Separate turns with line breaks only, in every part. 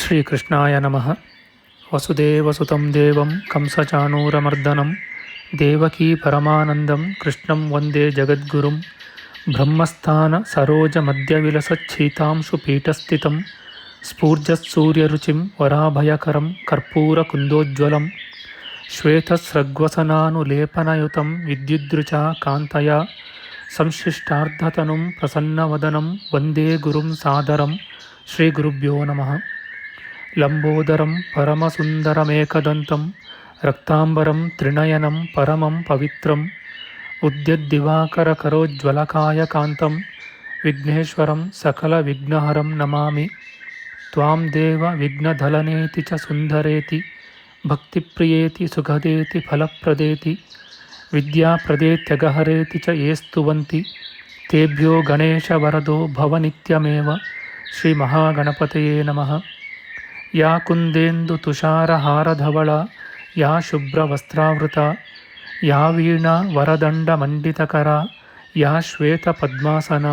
ಶ್ರೀಕೃಷ್ಣಾಯ ನಮಃ. ವಸುದೇವಸುತಂ ದೇವಂ ಕಂಸಚಾಣೂರಮರ್ದನಂ ದೇವಕೀ ಪರಮಾನಂದಂ ಕೃಷ್ಣಂ ವಂದೇ ಜಗದ್ಗುರುಂ. ಬ್ರಹ್ಮಸ್ಥಾನ ಸರೋಜ ಮಧ್ಯವಿಲಸಚ್ಛೀತಾಂಶು ಪೀಠಸ್ಥಿತಂ ಸ್ಫೂರ್ಜತ್ಸೂರ್ಯರುಚಿಂ ವರಾಭಯಕರಂ ಕರ್ಪೂರಕುಂದೋಜ್ವಲಂ ಶ್ವೇತಸ್ರಗ್ವಸನಾನುಲೇಪನಯುತಂ ವಿದ್ಯುದ್ರುಚಾ ಕಾಂತಯಾ ಸಂಶ್ಲಿಷ್ಟಾರ್ಧತನುಂ ಪ್ರಸನ್ನವದನಂ ವಂದೇ ಗುರುಂ ಸಾದರಂ. ಶ್ರೀ ಗುರುಭ್ಯೋ ನಮಃ. ಲಂಬೋದರಂ ಪರಮಸುಂದರಮೇಕದಂತಂ ರಕ್ತಾಂಬರಂ ತ್ರಿನಯನಂ ಪರಮಂ ಪವಿತ್ರಂ ಉದ್ಯದ್ದಿವಾಕರಕರೋಜ್ವಲಕಾಯಕಾಂತಂ ವಿಘ್ನೇಶ್ವರಂ ಸಕಲವಿಘ್ನಹರಂ ನಮಾಮಿ. ತ್ವಾಂ ದೇವ ವಿಘ್ನಧಲನೇತಿ ಚ ಸುಂದರೇತಿ ಭಕ್ತಿಪ್ರಿಯೇತಿ ಸುಖದೇತಿ ಫಲಪ್ರದೇತಿ ವಿದ್ಯಾಪ್ರದೇತ್ಯಗಹರೇತಿ ಚ ಯೇ ಸ್ತುವಂತಿ ತೇಭ್ಯೋ ಗಣೇಶವರದೋ ಭವನಿತ್ಯಮೇವ. ಶ್ರೀ ಮಹಾಗಣಪತಯೇ ನಮಃ. ಯಾ ಕುಂದೇಂದು ತುಷಾರಹಾರಧವಳ ಯಾ ಶುಭ್ರವಸ್ತ್ರಾವೃತ ಯಾ ವೀಣಾ ವರದಂಡಮಂಡಿತಕರ ಯಾ ಶ್ವೇತಪದ್ಮಾಸನ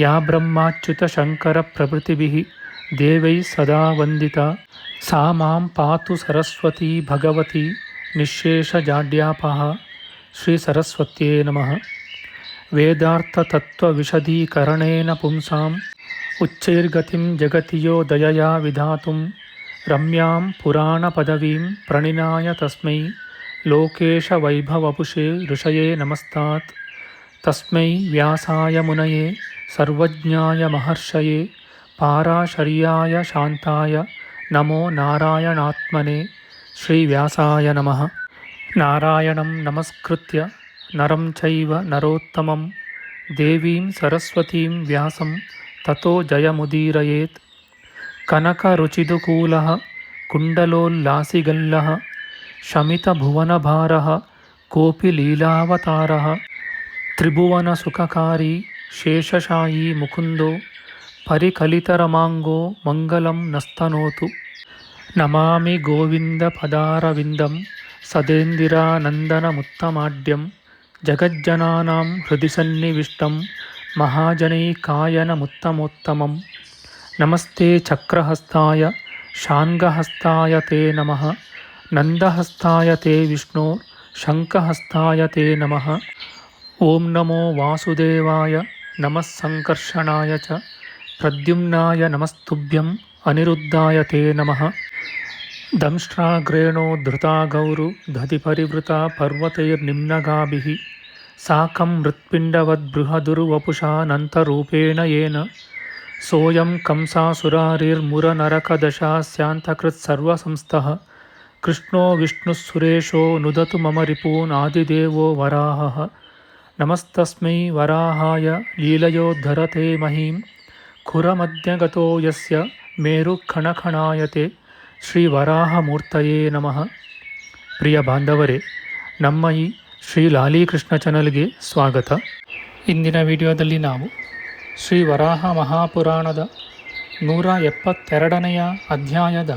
ಯಾ ಬ್ರಹ್ಮಾಚ್ಯುತಶಂಕರಪ್ರಭೃತಿಭಿಃ ದೇವೈಃ ಸದಾ ವಂದಿತಾ ಸಾ ಮಾಂ ಪಾತು ಸರಸ್ವತೀ ಭಗವತಿ ನಿಶ್ಶೇಷಜಾಡ್ಯಾಪಃ. ಶ್ರೀ ಸರಸ್ವತ್ಯೇ ನಮಃ. ವೇದಾರ್ಥತತ್ವವಿಶದೀಕರಣೇನ ಪುಂಸಾಂ ಉಚ್ಚೈರ್ಗತಿಂ ಜಗತಿ ಯೋ ದಯಯಾ ವಿಧಾತುಂ ರಮ್ಯಾಂ ಪುರಾಣಪದವೀಂ ಪ್ರಣಿನಾಯ ತಸ್ಮೈ ಲೋಕೇಶವೈಭವಪುಷೇ ಋಷಯೇ ನಮಸ್ತಾತ್. ತಸ್ಮೈ ವ್ಯಾಸಾಯ ಮುನಯೇ ಸರ್ವಜ್ಞಾಯ ಮಹರ್ಷಯೇ ಪಾರಾಶರ್ಯಾಯ ಶಾಂತಾಯ ನಮೋ ನಾರಾಯಣಾತ್ಮನೇ. ಶ್ರೀ ವ್ಯಾಸಾಯ ನಮಃ. ನಾರಾಯಣಂ ನಮಸ್ಕೃತ್ಯ ನರಂ ಚೈವ ನರೋತ್ತಮಂ ದೇವೀಂ ಸರಸ್ವತೀಂ ವ್ಯಾಸಂ ತತೋ ಜಯಮುದೀರಯೇತ್. ಕನಕರುಚಿದುಕೂಲಃ ಕುಂಡಲೋಲ್ಲಾಸಿಗಲ್ಲಃ ಶಮಿತಭುವನಭಾರಃ ಕೋಪಿ ಲೀಲಾವತಾರಃ ತ್ರಿಭುವನಸುಖಕಾರಿ ಶೇಷಶಾಯೀ ಮುಕುಂದೋ ಪರಿಕಲಿತರಮಾಂಗೋ ಮಂಗಲಂ ನಸ್ತನೋತು. ನಮಾಮಿ ಗೋವಿಂದಪದಾರವಿಂದಂ ಸದೇಂದಿರಾನಂದನಮುತ್ತಮಾಡ್ಯಂ ಜಗಜ್ಜನಾನಾಂ ಹೃದಿ ಸನ್ನಿವಿಷ್ಟಂ ಮಹಾಜನೈಕಾಯನಮುತ್ತಮೋತ್ತಮಂ. ನಮಸ್ತೆ ಚಕ್ರಹಸ್ತಾಯ ಶಾಂಗಹಸ್ತಾಯ ತೇ ನಮಃ. ನಂದಹಸ್ತಾಯ ತೇ ವಿಷ್ಣೋ ಶಂಖಹಸ್ತಾಯ ತೇ ನಮಃ. ಓಂ ನಮೋ ವಾಸುದೇವಾಯ ನಮಃ ಸಂಕರ್ಷಣಾಯ ಚ ಪ್ರದ್ಯುಮ್ನಾಯ ನಮಸ್ತುಭ್ಯಂ ಅನಿರುದ್ಧಾಯ ತೇ ನಮಃ. ದಂಷ್ಟ್ರಾಗ್ರೇಣೋ ಧೃತಾ ಗೌರು ದಧಿಪರಿವೃತಾ ಪರ್ವತೈರ್ನಿಮ್ನಗಾಭಿಃ ಸಾಕಂ ಮೃತ್ಪಿಂಡವದ್ಬೃಹದುರ್ವಪುಷಾನಂತರೂಪೇಣ ಯೇನ ಸೋಯಂ ಕಂಸಾಸುರಾರಿರ್ಮುರನರಕದಶಾಸ್ಯಾಂತಕೃತ್ಸರ್ವಸಂಸ್ಥಃ ಕೃಷ್ಣೋ ವಿಷ್ಣುಃಸುರೇಶೋ ನುದತು ಮಮ ರಿಪೂನ್ ಆದಿದೇವೋ ವರಾಹಃ. ನಮಸ್ತಸ್ಮೈ ವರಾಹಾಯ ಲೀಲಯೋದ್ಧರತೆ ಮಹೀಂ ಖುರಮಧ್ಯಗತೋ ಯಸ್ಯ ಮೇರುಖಣಖಣಾಯತೆ. ಶ್ರೀ ವರಾಹಮೂರ್ತಯೇ ನಮಃ. ಪ್ರಿಯ ಬಾಂಧವರೇ, ನಮ್ಮ ಈ ಶ್ರೀ ಲಾಲೀಕೃಷ್ಣ ಚಾನಲ್ಗೆ ಸ್ವಾಗತ. ಇಂದಿನ ವಿಡಿಯೋದಲ್ಲಿ ನಾವು ಶ್ರೀ ವರಾಹ ಮಹಾಪುರಾಣದ 172ನೆಯ ಅಧ್ಯಾಯದ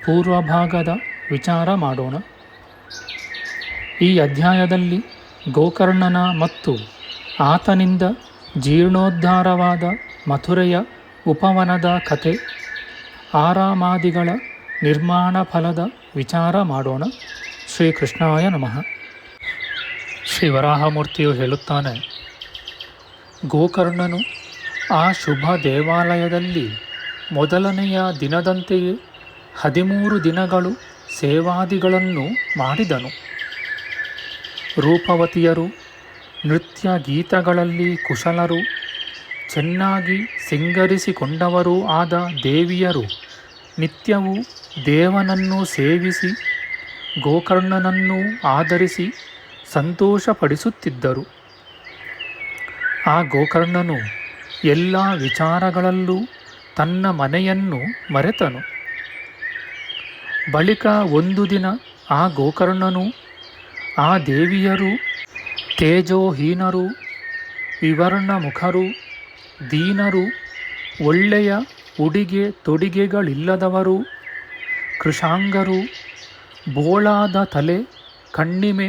ಪೂರ್ವಭಾಗದ ವಿಚಾರ ಮಾಡೋಣ. ಈ ಅಧ್ಯಾಯದಲ್ಲಿ ಗೋಕರ್ಣನ ಮತ್ತು ಆತನಿಂದ ಜೀರ್ಣೋದ್ಧಾರವಾದ ಮಥುರೆಯ ಉಪವನದ ಕಥೆ, ಆರಾಮಾದಿಗಳ ನಿರ್ಮಾಣ ಫಲದ ವಿಚಾರ ಮಾಡೋಣ. ಶ್ರೀಕೃಷ್ಣಾಯ ನಮಃ. ಶ್ರೀ ವರಾಹಮೂರ್ತಿಯು ಹೇಳುತ್ತಾನೆ, ಗೋಕರ್ಣನು ಆ ಶುಭ ದೇವಾಲಯದಲ್ಲಿ ಮೊದಲನೆಯ ದಿನದಂತೆಯೇ 13 ದಿನಗಳು ಸೇವಾದಿಗಳನ್ನು ಮಾಡಿದನು. ರೂಪವತಿಯರು, ನೃತ್ಯ ಗೀತಗಳಲ್ಲಿ ಕುಶಲರು, ಚೆನ್ನಾಗಿ ಸಿಂಗರಿಸಿಕೊಂಡವರೂ ಆದ ದೇವಿಯರು ನಿತ್ಯವೂ ದೇವನನ್ನು ಸೇವಿಸಿ ಗೋಕರ್ಣನನ್ನು ಆದರಿಸಿ ಸಂತೋಷಪಡಿಸುತ್ತಿದ್ದರು. ಆ ಗೋಕರ್ಣನು ಎಲ್ಲ ವಿಚಾರಗಳಲ್ಲೂ ತನ್ನ ಮನೆಯನ್ನು ಮರೆತನು. ಬಳಿಕ ಒಂದು ದಿನ ಆ ಗೋಕರ್ಣನು ಆ ದೇವಿಯರು ತೇಜೋಹೀನರು, ವಿವರ್ಣಮುಖರು, ದೀನರು, ಒಳ್ಳೆಯ ಉಡಿಗೆ ತೊಡಿಗೆಗಳಿಲ್ಲದವರು, ಕೃಶಾಂಗರು, ಬೋಳಾದ ತಲೆ, ಕಣ್ಣಿಮೆ,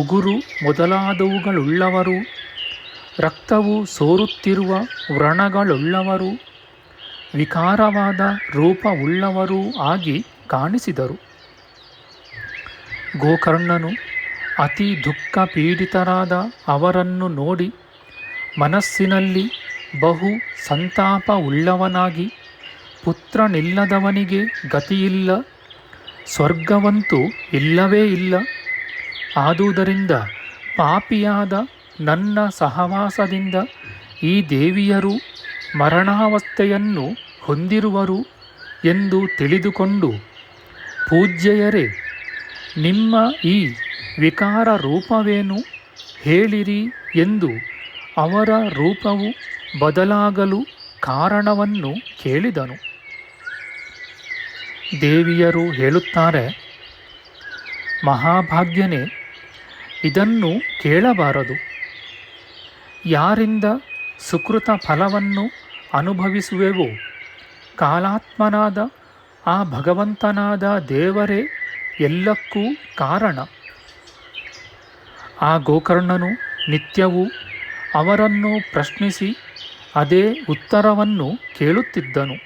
ಉಗುರು ಮೊದಲಾದವುಗಳುಳ್ಳವರು, ರಕ್ತವು ಸೋರುತ್ತಿರುವ ವ್ರಣಗಳುಳ್ಳವರು, ವಿಕಾರವಾದ ರೂಪವುಳ್ಳವರೂ ಆಗಿ ಕಾಣಿಸಿದರು. ಗೋಕರ್ಣನು ಅತಿ ದುಃಖ ಪೀಡಿತರಾದ ಅವರನ್ನು ನೋಡಿ ಮನಸ್ಸಿನಲ್ಲಿ ಬಹು ಸಂತಾಪವುಳ್ಳವನಾಗಿ, ಪುತ್ರನಿಲ್ಲದವನಿಗೆ ಗತಿಯಿಲ್ಲ, ಸ್ವರ್ಗವಂತೂ ಇಲ್ಲವೇ ಇಲ್ಲ, ಆದುದರಿಂದ ಪಾಪಿಯಾದ ನನ್ನ ಸಹವಾಸದಿಂದ ಈ ದೇವಿಯರು ಮರಣಾವಸ್ಥೆಯನ್ನು ಹೊಂದಿರುವರು ಎಂದು ತಿಳಿದುಕೊಂಡು, ಪೂಜ್ಯೆಯರೇ, ನಿಮ್ಮ ಈ ವಿಕಾರ ರೂಪವೇನು ಹೇಳಿರಿ ಎಂದು ಅವರ ರೂಪವು ಬದಲಾಗಲು ಕಾರಣವನ್ನು ಕೇಳಿದನು. ದೇವಿಯರು ಹೇಳುತ್ತಾರೆ, ಮಹಾಭಾಗ್ಯನೇ, ಇದನ್ನು ಕೇಳಬಾರದು. ಯಾರಿಂದ ಸುಕೃತ ಫಲವನ್ನು ಅನುಭವಿಸುವೆವೋ ಕಾಲಾತ್ಮನಾದ ಆ ಭಗವಂತನಾದ ದೇವರೇ ಎಲ್ಲಕ್ಕೂ ಕಾರಣ. ಆ ಗೋಕರ್ಣನು ನಿತ್ಯವೂ ಅವರನ್ನು ಪ್ರಶ್ನಿಸಿ ಅದೇ ಉತ್ತರವನ್ನು ಕೇಳುತ್ತಿದ್ದನು.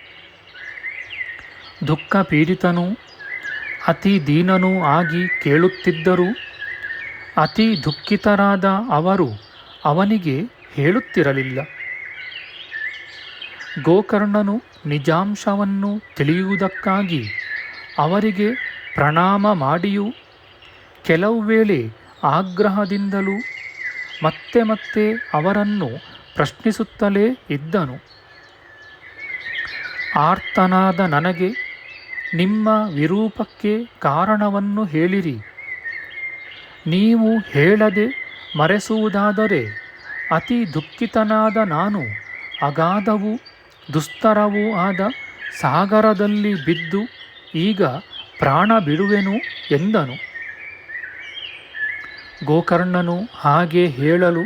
ದುಃಖ ಪೀಡಿತನೂ ಅತಿ ದೀನನೂ ಆಗಿ ಕೇಳುತ್ತಿದ್ದರೂ ಅತಿ ದುಃಖಿತರಾದ ಅವರು ಅವನಿಗೆ ಹೇಳುತ್ತಿರಲಿಲ್ಲ. ಗೋಕರ್ಣನು ನಿಜಾಂಶವನ್ನು ತಿಳಿಯುವುದಕ್ಕಾಗಿ ಅವರಿಗೆ ಪ್ರಣಾಮ ಮಾಡಿಯೂ ಕೆಲವು ವೇಳೆ ಆಗ್ರಹದಿಂದಲೂ ಮತ್ತೆ ಮತ್ತೆ ಅವರನ್ನು ಪ್ರಶ್ನಿಸುತ್ತಲೇ ಇದ್ದನು. ಆರ್ತನಾದ ನನಗೆ ನಿಮ್ಮ ವಿರೂಪಕ್ಕೆ ಕಾರಣವನ್ನು ಹೇಳಿರಿ. ನೀವು ಹೇಳದೆ ಮರೆಸುವುದಾದರೆ ಅತಿ ದುಃಖಿತನಾದ ನಾನು ಅಗಾಧವೂ ದುಸ್ತರವೂ ಆದ ಸಾಗರದಲ್ಲಿ ಬಿದ್ದು ಈಗ ಪ್ರಾಣ ಬಿಡುವೆನು ಎಂದನು. ಗೋಕರ್ಣನು ಹಾಗೆ ಹೇಳಲು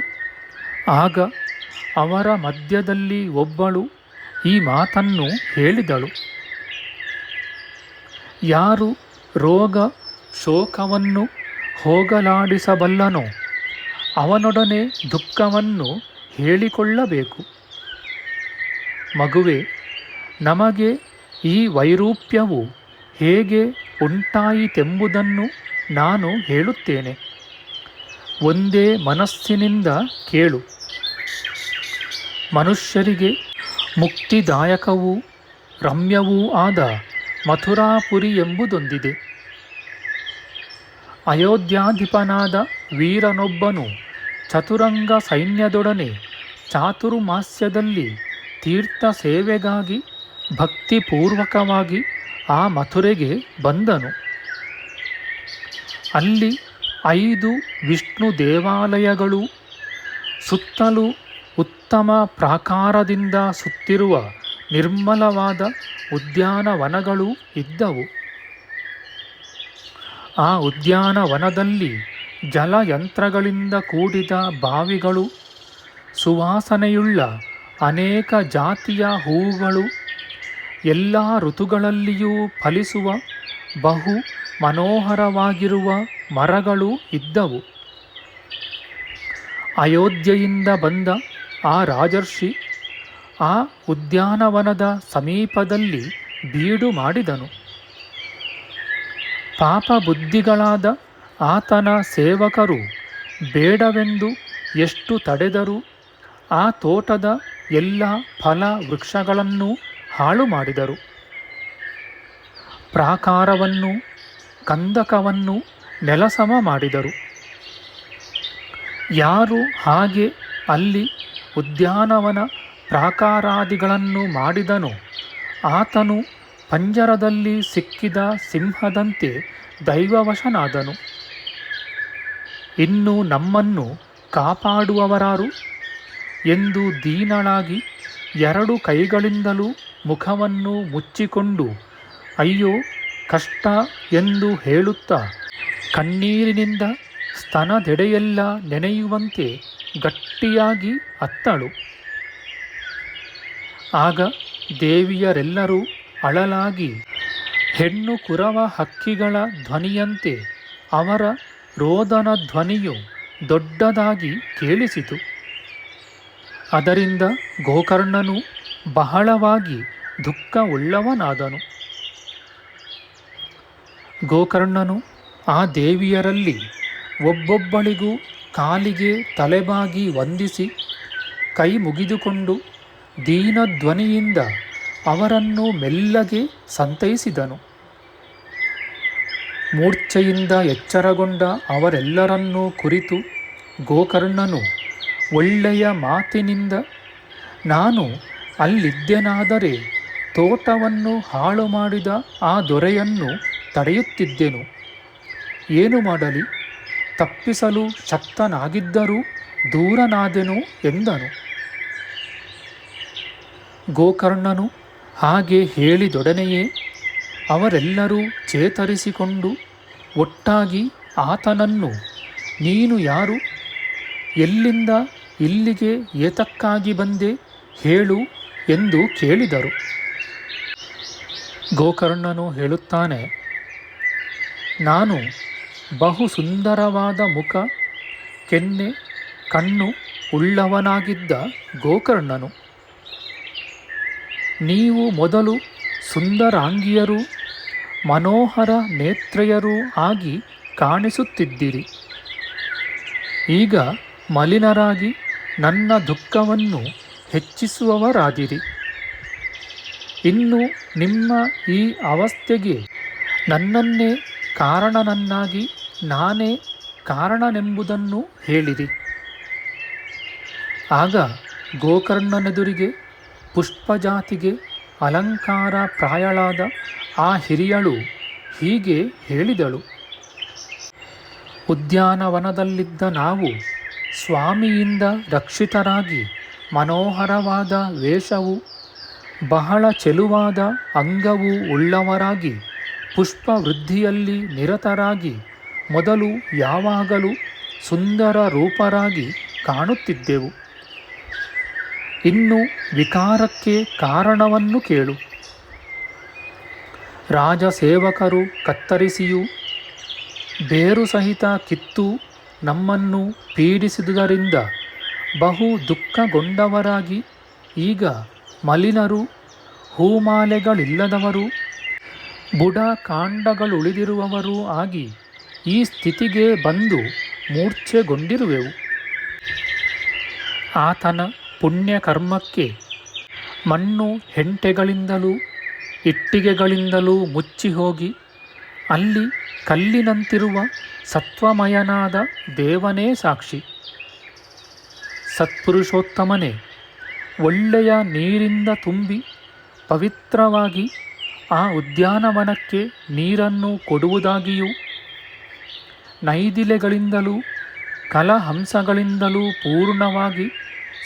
ಆಗ ಅವರ ಮಧ್ಯದಲ್ಲಿ ಒಬ್ಬಳು ಈ ಮಾತನ್ನು ಹೇಳಿದಳು. ಯಾರು ರೋಗ ಶೋಕವನ್ನು ಹೋಗಲಾಡಿಸಬಲ್ಲನೋ ಅವನೊಡನೆ ದುಃಖವನ್ನು ಹೇಳಿಕೊಳ್ಳಬೇಕು. ಮಗುವೆ, ನಮಗೆ ಈ ವೈರೂಪ್ಯವು ಹೇಗೆ ಉಂಟಾಯಿತೆಂಬುದನ್ನು ನಾನು ಹೇಳುತ್ತೇನೆ. ಒಂದೇ ಮನಸ್ಸಿನಿಂದ ಕೇಳು. ಮನುಷ್ಯರಿಗೆ ಮುಕ್ತಿದಾಯಕವೂ ರಮ್ಯವೂ ಆದ ಮಥುರಾಪುರಿ ಎಂಬುದೊಂದಿದೆ. ಅಯೋಧ್ಯಾಧಿಪನಾದ ವೀರನೊಬ್ಬನು ಚತುರಂಗ ಸೈನ್ಯದೊಡನೆ ಚಾತುರ್ಮಾಸ್ಯದಲ್ಲಿ ತೀರ್ಥ ಸೇವೆಗಾಗಿ ಭಕ್ತಿಪೂರ್ವಕವಾಗಿ ಆ ಮಥುರೆಗೆ ಬಂದನು. ಅಲ್ಲಿ 5 ವಿಷ್ಣು ದೇವಾಲಯಗಳು, ಸುತ್ತಲೂ ಉತ್ತಮ ಪ್ರಾಕಾರದಿಂದ ಸುತ್ತಿರುವ ನಿರ್ಮಲವಾದ ಉದ್ಯಾನವನಗಳು ಇದ್ದವು. ಆ ಉದ್ಯಾನವನದಲ್ಲಿ ಜಲಯಂತ್ರಗಳಿಂದ ಕೂಡಿದ ಬಾವಿಗಳು, ಸುವಾಸನೆಯುಳ್ಳ ಅನೇಕ ಜಾತಿಯ ಹೂವುಗಳು, ಎಲ್ಲ ಋತುಗಳಲ್ಲಿಯೂ ಫಲಿಸುವ ಬಹು ಮನೋಹರವಾಗಿರುವ ಮರಗಳು ಇದ್ದವು. ಅಯೋಧ್ಯೆಯಿಂದ ಬಂದ ಆ ರಾಜರ್ಷಿ ಆ ಉದ್ಯಾನವನದ ಸಮೀಪದಲ್ಲಿ ಬೀಡು ಮಾಡಿದನು. ಪಾಪ ಬುದ್ಧಿಗಳಾದ ಆತನ ಸೇವಕರು ಬೇಡವೆಂದು ಎಷ್ಟು ತಡೆದರೂ ಆ ತೋಟದ ಎಲ್ಲ ಫಲ ವೃಕ್ಷಗಳನ್ನೂ ಹಾಳು ಮಾಡಿದರು. ಪ್ರಾಕಾರವನ್ನು ಕಂದಕವನ್ನು ನೆಲಸಮ ಮಾಡಿದರು. ಯಾರು ಹಾಗೆ ಅಲ್ಲಿ ಉದ್ಯಾನವನ ಪ್ರಾಕಾರಾದಿಗಳನ್ನು ಮಾಡಿದನೋ ಆತನು ಪಂಜರದಲ್ಲಿ ಸಿಕ್ಕಿದ ಸಿಂಹದಂತೆ ದೈವವಶನಾದನು. ಇನ್ನು ನಮ್ಮನ್ನು ಕಾಪಾಡುವವರಾರು ಎಂದು ದೀನಳಾಗಿ 2 ಕೈಗಳಿಂದಲೂ ಮುಖವನ್ನು ಮುಚ್ಚಿಕೊಂಡು ಅಯ್ಯೋ ಕಷ್ಟ ಎಂದು ಹೇಳುತ್ತಾ ಕಣ್ಣೀರಿನಿಂದ ಸ್ತನದೆಡೆಯೆಲ್ಲ ನೆನೆಯುವಂತೆ ಗಟ್ಟಿಯಾಗಿ ಅತ್ತಳು. ಆಗ ದೇವಿಯರೆಲ್ಲರೂ ಅಳಲಾಗಿ ಹೆಣ್ಣು ಕುರವ ಹಕ್ಕಿಗಳ ಧ್ವನಿಯಂತೆ ಅವರ ರೋದನ ಧ್ವನಿಯು ದೊಡ್ಡದಾಗಿ ಕೇಳಿಸಿತು. ಅದರಿಂದ ಗೋಕರ್ಣನು ಬಹಳವಾಗಿ ದುಃಖವುಳ್ಳವನಾದನು. ಗೋಕರ್ಣನು ಆ ದೇವಿಯರಲ್ಲಿ ಒಬ್ಬೊಬ್ಬಳಿಗೂ ಕಾಲಿಗೆ ತಲೆಬಾಗಿ ವಂದಿಸಿ ಕೈ ಮುಗಿದುಕೊಂಡು ದೀನಧ್ವನಿಯಿಂದ ಅವರನ್ನು ಮೆಲ್ಲಗೆ ಸಂತೈಸಿದನು. ಮೂರ್ಛೆಯಿಂದ ಎಚ್ಚರಗೊಂಡ ಅವರೆಲ್ಲರನ್ನೂ ಕುರಿತು ಗೋಕರ್ಣನು ಒಳ್ಳೆಯ ಮಾತಿನಿಂದ, ನಾನು ಅಲ್ಲಿದ್ದೆನಾದರೆ ತೋಟವನ್ನು ಹಾಳು ಮಾಡಿದ ಆ ದೊರೆಯನ್ನು ತಡೆಯುತ್ತಿದ್ದೆನು. ಏನು ಮಾಡಲಿ, ತಪ್ಪಿಸಲು ಶಕ್ತನಾಗಿದ್ದರೂ ದೂರನಾದೆನು ಎಂದನು. ಗೋಕರ್ಣನು ಹಾಗೆ ಹೇಳಿದೊಡನೆಯೇ ಅವರೆಲ್ಲರೂ ಚೇತರಿಸಿಕೊಂಡು ಒಟ್ಟಾಗಿ ಆತನನ್ನು, ನೀನು ಯಾರು, ಎಲ್ಲಿಂದ ಇಲ್ಲಿಗೆ ಏತಕ್ಕಾಗಿ ಬಂದೆ ಹೇಳು ಎಂದು ಕೇಳಿದರು. ಗೋಕರ್ಣನು ಹೇಳುತ್ತಾನೆ, ನಾನು ಬಹು ಸುಂದರವಾದ ಮುಖ, ಕೆನ್ನೆ, ಕಣ್ಣು ಉಳ್ಳವನಾಗಿದ್ದ ಗೋಕರ್ಣನು. ನೀವು ಮೊದಲು ಸುಂದರಾಂಗಿಯರೂ ಮನೋಹರ ನೇತ್ರೆಯರೂ ಆಗಿ ಕಾಣಿಸುತ್ತಿದ್ದಿರಿ. ಈಗ ಮಲಿನರಾಗಿ ನನ್ನ ದುಃಖವನ್ನು ಹೆಚ್ಚಿಸುವವರಾದಿರಿ. ಇನ್ನು ನಿಮ್ಮ ಈ ಅವಸ್ಥೆಗೆ ನನ್ನನ್ನೇ ಕಾರಣನನ್ನಾಗಿ ನಾನೇ ಕಾರಣನೆಂಬುದನ್ನು ಹೇಳಿರಿ. ಆಗ ಗೋಕರ್ಣನೆದುರಿಗೆ ಪುಷ್ಪಜಾತಿಗೆ ಅಲಂಕಾರ ಪ್ರಾಯಳಾದ ಆ ಹಿರಿಯಳು ಹೀಗೆ ಹೇಳಿದಳು. ಉದ್ಯಾನವನದಲ್ಲಿದ್ದ ನಾವು ಸ್ವಾಮಿಯಿಂದ ರಕ್ಷಿತರಾಗಿ ಮನೋಹರವಾದ ವೇಷವು ಬಹಳ ಚೆಲುವಾದ ಅಂಗವೂ ಉಳ್ಳವರಾಗಿ ಪುಷ್ಪ ವೃದ್ಧಿಯಲ್ಲಿ ನಿರತರಾಗಿ ಮೊದಲು ಯಾವಾಗಲೂ ಸುಂದರ ರೂಪರಾಗಿ ಕಾಣುತ್ತಿದ್ದೆವು. ಇನ್ನು ವಿಕಾರಕ್ಕೆ ಕಾರಣವನ್ನು ಕೇಳು. ರಾಜಸೇವಕರು ಕತ್ತರಿಸಿಯೂ ಬೇರು ಸಹಿತ ಕಿತ್ತು ನಮ್ಮನ್ನು ಪೀಡಿಸಿದುದರಿಂದ ಬಹು ದುಃಖಗೊಂಡವರಾಗಿ ಈಗ ಮಲಿನರು, ಹೂಮಾಲೆಗಳಿಲ್ಲದವರು, ಬುಡ ಕಾಂಡಗಳುಳಿದಿರುವವರೂ ಆಗಿ ಈ ಸ್ಥಿತಿಗೆ ಬಂದು ಮೂರ್ಛೆಗೊಂಡಿರುವೆವು. ಆತನ ಪುಣ್ಯಕರ್ಮಕ್ಕೆ ಮಣ್ಣು ಹೆಂಟೆಗಳಿಂದಲೂ ಇಟ್ಟಿಗೆಗಳಿಂದಲೂ ಮುಚ್ಚಿಹೋಗಿ ಅಲ್ಲಿ ಕಲ್ಲಿನಂತಿರುವ ಸತ್ವಮಯನಾದ ದೇವನೇ ಸಾಕ್ಷಿ. ಸತ್ಪುರುಷೋತ್ತಮನೇ, ಒಳ್ಳೆಯ ನೀರಿಂದ ತುಂಬಿ ಪವಿತ್ರವಾಗಿ ಆ ಉದ್ಯಾನವನಕ್ಕೆ ನೀರನ್ನು ಕೊಡುವುದಾಗಿಯೂ ನೈದಿಲೆಗಳಿಂದಲೂ ಕಲಹಂಸಗಳಿಂದಲೂ ಪೂರ್ಣವಾಗಿ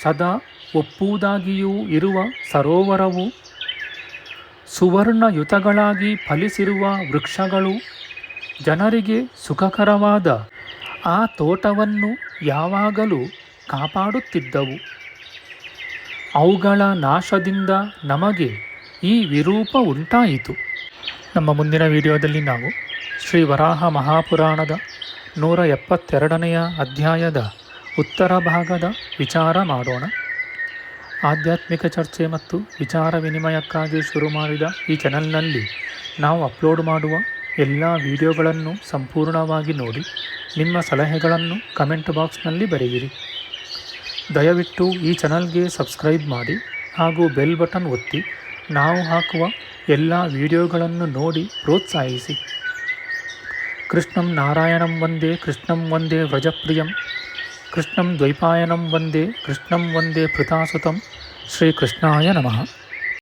ಸದಾ ಒಪ್ಪುವುದಾಗಿಯೂ ಇರುವ ಸರೋವರವು, ಸುವರ್ಣಯುತಗಳಾಗಿ ಫಲಿಸಿರುವ ವೃಕ್ಷಗಳು, ಜನರಿಗೆ ಸುಖಕರವಾದ ಆ ತೋಟವನ್ನು ಯಾವಾಗಲೂ ಕಾಪಾಡುತ್ತಿದ್ದವು. ಅವುಗಳ ನಾಶದಿಂದ ನಮಗೆ ಈ ವಿರೂಪ ಉಂಟಾಯಿತು. ನಮ್ಮ ಮುಂದಿನ ವಿಡಿಯೋದಲ್ಲಿ ನಾವು ಶ್ರೀ ವರಾಹ ಮಹಾಪುರಾಣದ 172ನೆಯ ಅಧ್ಯಾಯದ ಉತ್ತರ ಭಾಗದ ವಿಚಾರ ಮಾಡೋಣ. ಆಧ್ಯಾತ್ಮಿಕ ಚರ್ಚೆ ಮತ್ತು ವಿಚಾರ ವಿನಿಮಯಕ್ಕಾಗಿ ಶುರು ಮಾಡಿದ ಈ ಚಾನಲ್ನಲ್ಲಿ ನಾವು ಅಪ್ಲೋಡ್ ಮಾಡುವ ಎಲ್ಲ ವಿಡಿಯೋಗಳನ್ನು ಸಂಪೂರ್ಣವಾಗಿ ನೋಡಿ ನಿಮ್ಮ ಸಲಹೆಗಳನ್ನು ಕಮೆಂಟ್ ಬಾಕ್ಸ್ನಲ್ಲಿ ಬರೆಯಿರಿ. ದಯವಿಟ್ಟು ಈ ಚಾನಲ್ಗೆ ಸಬ್ಸ್ಕ್ರೈಬ್ ಮಾಡಿ ಹಾಗೂ ಬೆಲ್ ಬಟನ್ ಒತ್ತಿ ನಾವು ಹಾಕುವ ಎಲ್ಲ ವಿಡಿಯೋಗಳನ್ನು ನೋಡಿ ಪ್ರೋತ್ಸಾಹಿಸಿ. ಕೃಷ್ಣಂ ನಾರಾಯಣಂ ವಂದೇ ಕೃಷ್ಣಂ ವಂದೇ ವ್ರಜಪ್ರಿಯಂ ಕೃಷ್ಣಂ ದ್ವೈಪಾಯನಂ ವಂದೇ ಕೃಷ್ಣಂ ವಂದೇ ಪೃಥಾಸುತಂ. ಶ್ರೀಕೃಷ್ಣಾಯ ನಮಃ.